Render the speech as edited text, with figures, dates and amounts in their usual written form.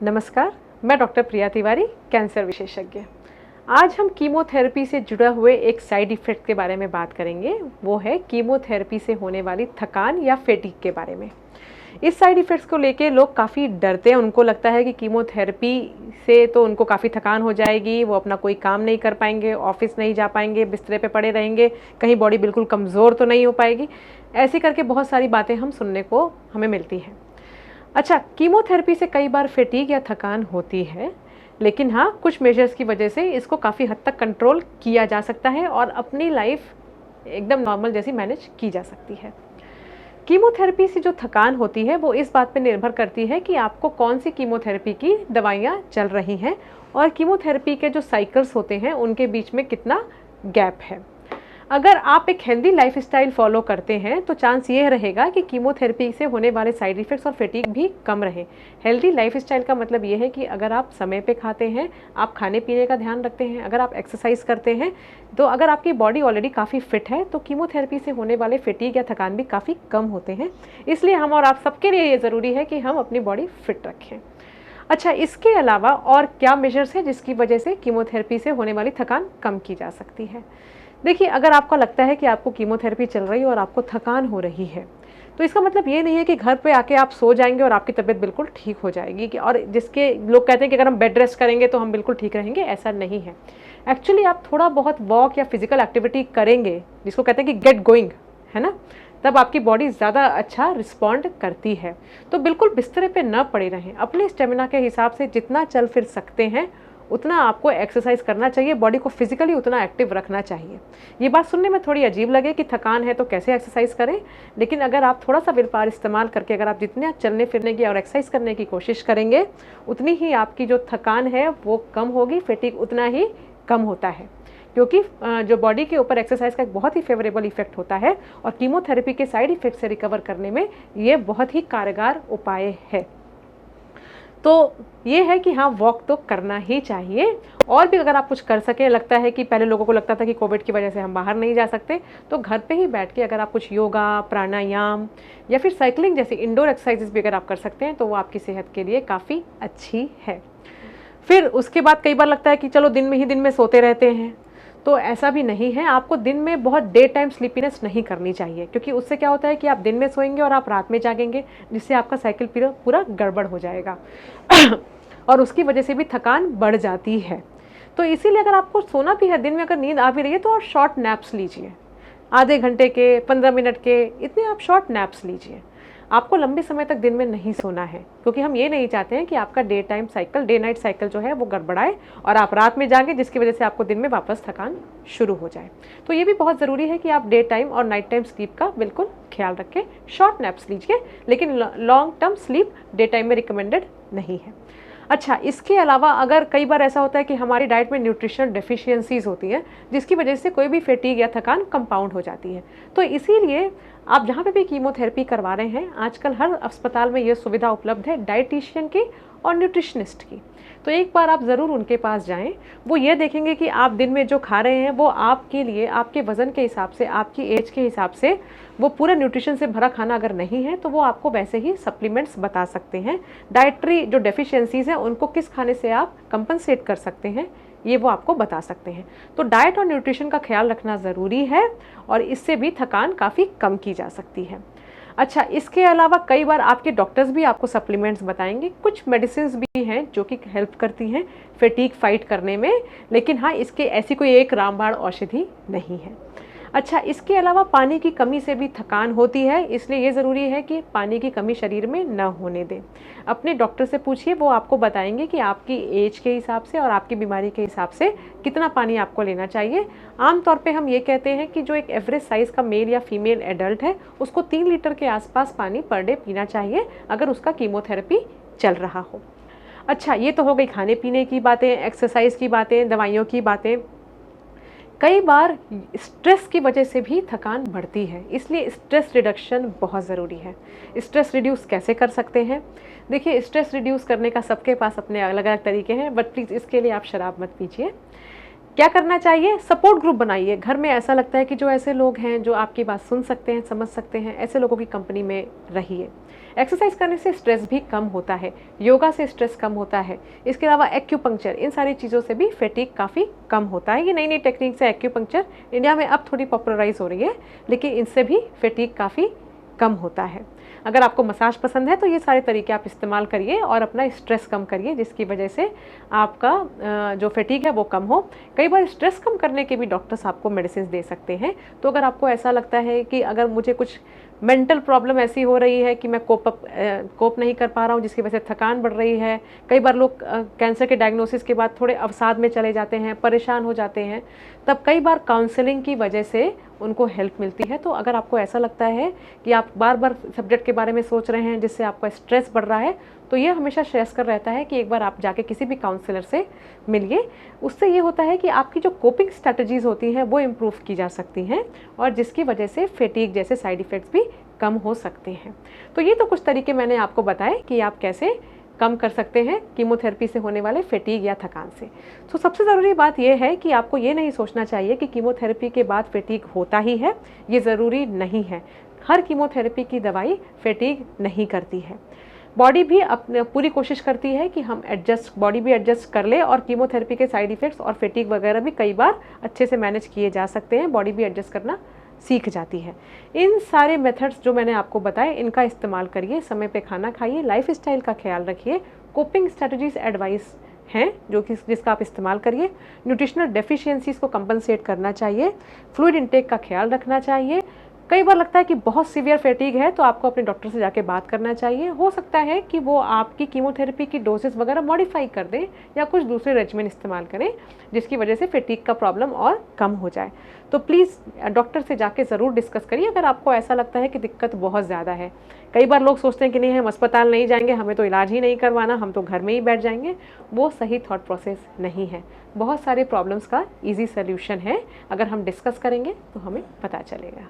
नमस्कार, मैं डॉक्टर प्रिया तिवारी, कैंसर विशेषज्ञ। आज हम कीमोथेरेपी से जुड़ा हुए एक साइड इफ़ेक्ट के बारे में बात करेंगे। वो है कीमोथेरेपी से होने वाली थकान या फैटीग के बारे में। इस साइड इफ़ेक्ट्स को लेके लोग काफ़ी डरते हैं। उनको लगता है कि कीमोथेरेपी से तो उनको काफ़ी थकान हो जाएगी, वो अपना कोई काम नहीं कर पाएंगे, ऑफिस नहीं जा पाएंगे, बिस्तरे पे पड़े रहेंगे, कहीं बॉडी बिल्कुल कमज़ोर तो नहीं हो पाएगी। ऐसे करके बहुत सारी बातें हम सुनने को हमें मिलती हैं। अच्छा, कीमोथेरेपी से कई बार फैटीग या थकान होती है, लेकिन हाँ, कुछ मेजर्स की वजह से इसको काफ़ी हद तक कंट्रोल किया जा सकता है और अपनी लाइफ एकदम नॉर्मल जैसी मैनेज की जा सकती है। कीमोथेरेपी से जो थकान होती है वो इस बात पे निर्भर करती है कि आपको कौन सी कीमोथेरेपी की दवाइयाँ चल रही हैं और कीमोथेरेपी के जो साइकिल्स होते हैं उनके बीच में कितना गैप है। अगर आप एक हेल्दी लाइफस्टाइल फॉलो करते हैं तो चांस ये रहेगा कि कीमोथेरेपी से होने वाले साइड इफ़ेक्ट्स और फैटीग भी कम रहे। हेल्दी लाइफस्टाइल का मतलब ये है कि अगर आप समय पे खाते हैं, आप खाने पीने का ध्यान रखते हैं, अगर आप एक्सरसाइज करते हैं, तो अगर आपकी बॉडी ऑलरेडी काफ़ी फिट है तो कीमोथेरेपी से होने वाले फैटीग या थकान भी काफ़ी कम होते हैं। इसलिए हम और आप सबके लिए ये ज़रूरी है कि हम अपनी बॉडी फिट रखें। अच्छा, इसके अलावा और क्या मेजर्स हैं जिसकी वजह से कीमोथेरेपी से होने वाली थकान कम की जा सकती है? देखिए, अगर आपको लगता है कि आपको कीमोथेरेपी चल रही है और आपको थकान हो रही है, तो इसका मतलब ये नहीं है कि घर पे आके आप सो जाएंगे और आपकी तबीयत बिल्कुल ठीक हो जाएगी। कि और जिसके लोग कहते हैं कि अगर हम बेड रेस्ट करेंगे तो हम बिल्कुल ठीक रहेंगे, ऐसा नहीं है। एक्चुअली आप थोड़ा बहुत वॉक या फिजिकल एक्टिविटी करेंगे, जिसको कहते हैं कि गेट गोइंग, है ना, तब आपकी बॉडी ज़्यादा अच्छा रिस्पॉन्ड करती है। तो बिल्कुल बिस्तरे पे न पड़े रहें। अपने स्टेमिना के हिसाब से जितना चल फिर सकते हैं उतना आपको एक्सरसाइज करना चाहिए, बॉडी को फिजिकली उतना एक्टिव रखना चाहिए। ये बात सुनने में थोड़ी अजीब लगे कि थकान है तो कैसे एक्सरसाइज करें, लेकिन अगर आप थोड़ा सा विल पावर इस्तेमाल करके अगर आप जितने चलने फिरने की और एक्सरसाइज करने की कोशिश करेंगे, उतनी ही आपकी जो थकान है वो कम होगी, फैटीग उतना ही कम होता है। क्योंकि जो बॉडी के ऊपर एक्सरसाइज का एक बहुत ही फेवरेबल इफेक्ट होता है और कीमोथेरेपी के साइड इफेक्ट से रिकवर करने में ये बहुत ही कारगर उपाय है। तो ये है कि हाँ, वॉक तो करना ही चाहिए। और भी अगर आप कुछ कर सकें, लगता है कि पहले लोगों को लगता था कि कोविड की वजह से हम बाहर नहीं जा सकते, तो घर पे ही बैठ के अगर आप कुछ योगा, प्राणायाम या फिर साइकिलिंग जैसी इंडोर एक्सरसाइजेस भी अगर आप कर सकते हैं तो वो आपकी सेहत के लिए काफ़ी अच्छी है। फिर उसके बाद कई बार लगता है कि चलो दिन में सोते रहते हैं, तो ऐसा भी नहीं है। आपको दिन में बहुत डे टाइम स्लीपीनेस नहीं करनी चाहिए, क्योंकि उससे क्या होता है कि आप दिन में सोएंगे और आप रात में जागेंगे, जिससे आपका साइकिल पूरा गड़बड़ हो जाएगा और उसकी वजह से भी थकान बढ़ जाती है। तो इसीलिए अगर आपको सोना भी है, दिन में अगर नींद आ भी रही है, तो आप शॉर्ट नैप्स लीजिए। आधे घंटे के, 15 मिनट के, इतने आप शॉर्ट नैप्स लीजिए। आपको लंबे समय तक दिन में नहीं सोना है, क्योंकि हम ये नहीं चाहते हैं कि आपका day time cycle, day night cycle जो है वो गड़बड़ाए और आप रात में जागे, जिसकी वजह से आपको दिन में वापस थकान शुरू हो जाए। तो ये भी बहुत ज़रूरी है कि आप डे टाइम और नाइट टाइम स्लीप का बिल्कुल ख्याल रखें। शॉर्ट नैप्स लीजिए, लेकिन long term sleep day time में रिकमेंडेड नहीं है। अच्छा, इसके अलावा अगर कई बार ऐसा होता है कि हमारी डाइट में न्यूट्रिशनल डेफिशिएंसीज होती हैं, जिसकी वजह से कोई भी फैटीग या थकान कंपाउंड हो जाती है, तो इसीलिए आप जहाँ पे भी कीमोथेरेपी करवा रहे हैं, आजकल हर अस्पताल में ये सुविधा उपलब्ध है डाइटिशियन की और न्यूट्रिशनिस्ट की। तो एक बार आप ज़रूर उनके पास जाएं। वो ये देखेंगे कि आप दिन में जो खा रहे हैं वो आपके लिए, आपके वज़न के हिसाब से, आपकी एज के हिसाब से वो पूरा न्यूट्रिशन से भरा खाना अगर नहीं है तो वो आपको वैसे ही सप्लीमेंट्स बता सकते हैं। डाइटरी जो डेफिशिएंसीज़ हैं उनको किस खाने से आप कंपनसेट कर सकते हैं, ये वो आपको बता सकते हैं। तो डाइट और न्यूट्रिशन का ख्याल रखना ज़रूरी है और इससे भी थकान काफ़ी कम की जा सकती है। अच्छा, इसके अलावा कई बार आपके डॉक्टर्स भी आपको सप्लीमेंट्स बताएंगे। कुछ मेडिसिन्स भी हैं जो कि हेल्प करती हैं फैटीग फाइट करने में, लेकिन हाँ, इसके ऐसी कोई एक रामबाण औषधि नहीं है। अच्छा, इसके अलावा पानी की कमी से भी थकान होती है, इसलिए ये ज़रूरी है कि पानी की कमी शरीर में न होने दें। अपने डॉक्टर से पूछिए, वो आपको बताएंगे कि आपकी एज के हिसाब से और आपकी बीमारी के हिसाब से कितना पानी आपको लेना चाहिए। आमतौर पे हम ये कहते हैं कि जो एक एवरेज साइज़ का मेल या फीमेल एडल्ट है, उसको 3 लीटर के आसपास पानी पर डे पीना चाहिए अगर उसका कीमोथेरेपी चल रहा हो। अच्छा, ये तो हो गई खाने पीने की बातें, एक्सरसाइज की बातें, दवाइयों की बातें। कई बार स्ट्रेस की वजह से भी थकान बढ़ती है, इसलिए स्ट्रेस रिडक्शन बहुत ज़रूरी है। स्ट्रेस रिड्यूस कैसे कर सकते हैं? देखिए, स्ट्रेस रिड्यूस करने का सबके पास अपने अलग अलग तरीके हैं, बट प्लीज़ इसके लिए आप शराब मत पीजिए। क्या करना चाहिए? सपोर्ट ग्रुप बनाइए। घर में ऐसा लगता है कि जो ऐसे लोग हैं जो आपकी बात सुन सकते हैं, समझ सकते हैं, ऐसे लोगों की कंपनी में रहिए। एक्सरसाइज करने से स्ट्रेस भी कम होता है, योगा से स्ट्रेस कम होता है। इसके अलावा एक्यूपंक्चर, इन सारी चीज़ों से भी फैटिग काफ़ी कम होता है। ये नई नई टेक्निक से एक्यूपंक्चर इंडिया में अब थोड़ी पॉपुलराइज हो रही है, लेकिन इनसे भी फैटिग काफ़ी कम होता है। अगर आपको मसाज पसंद है तो ये सारे तरीके आप इस्तेमाल करिए और अपना स्ट्रेस कम करिए, जिसकी वजह से आपका जो फैटिग है वो कम हो। कई बार स्ट्रेस कम करने के भी डॉक्टर्स आपको मेडिसिन दे सकते हैं। तो अगर आपको ऐसा लगता है कि अगर मुझे कुछ मेंटल प्रॉब्लम ऐसी हो रही है कि मैं कोप नहीं कर पा रहा हूँ, जिसकी वजह से थकान बढ़ रही है। कई बार लोग कैंसर के डायग्नोसिस के बाद थोड़े अवसाद में चले जाते हैं, परेशान हो जाते हैं, तब कई बार काउंसलिंग की वजह से उनको हेल्प मिलती है। तो अगर आपको ऐसा लगता है कि आप बार बार सब्जेक्ट के बारे में सोच रहे हैं जिससे आपका स्ट्रेस बढ़ रहा है, तो ये हमेशा श्रेयस्कर रहता है कि एक बार आप जाके किसी भी काउंसलर से मिलिए। उससे ये होता है कि आपकी जो कोपिंग स्ट्रैटेजीज़ होती हैं वो इम्प्रूव की जा सकती हैं, और जिसकी वजह से फैटिग जैसे साइड इफ़ेक्ट्स भी कम हो सकते हैं। तो ये तो कुछ तरीके मैंने आपको बताए कि आप कैसे कम कर सकते हैं कीमोथेरेपी से होने वाले फैटिग या थकान से। तो सबसे ज़रूरी बात यह है कि आपको ये नहीं सोचना चाहिए कि कीमोथेरेपी के बाद फैटिग होता ही है, ये ज़रूरी नहीं है। हर कीमोथेरेपी की दवाई फैटिग नहीं करती है। बॉडी भी अपने पूरी कोशिश करती है कि हम बॉडी भी एडजस्ट कर ले, और कीमोथेरेपी के साइड इफ़ेक्ट्स और फैटिग वगैरह भी कई बार अच्छे से मैनेज किए जा सकते हैं। बॉडी भी एडजस्ट करना सीख जाती है। इन सारे मेथड्स जो मैंने आपको बताए, इनका इस्तेमाल करिए। समय पे खाना खाइए, लाइफस्टाइल का ख्याल रखिए। कोपिंग स्ट्रैटेजीज एडवाइस हैं जिसका आप इस्तेमाल करिए। न्यूट्रिशनल डेफिशिएंसीज को कंपनसेट करना चाहिए। फ्लूइड इंटेक का ख्याल रखना चाहिए। कई बार लगता है कि बहुत सीवियर फैटिग है तो आपको अपने डॉक्टर से जाके बात करना चाहिए। हो सकता है कि वो आपकी कीमोथेरेपी की डोसेस वगैरह मॉडिफाई कर दें या कुछ दूसरे रेजिमेंट इस्तेमाल करें, जिसकी वजह से फैटिग का प्रॉब्लम और कम हो जाए। तो प्लीज़ डॉक्टर से जाके ज़रूर डिस्कस करिए अगर आपको ऐसा लगता है कि दिक्कत बहुत ज़्यादा है। कई बार लोग सोचते हैं कि नहीं, हम अस्पताल नहीं जाएंगे, हमें तो इलाज ही नहीं करवाना, हम तो घर में ही बैठ जाएंगे। वो सही थॉट प्रोसेस नहीं है। बहुत सारे प्रॉब्लम्स का ईजी सोल्यूशन है। अगर हम डिस्कस करेंगे तो हमें पता चलेगा।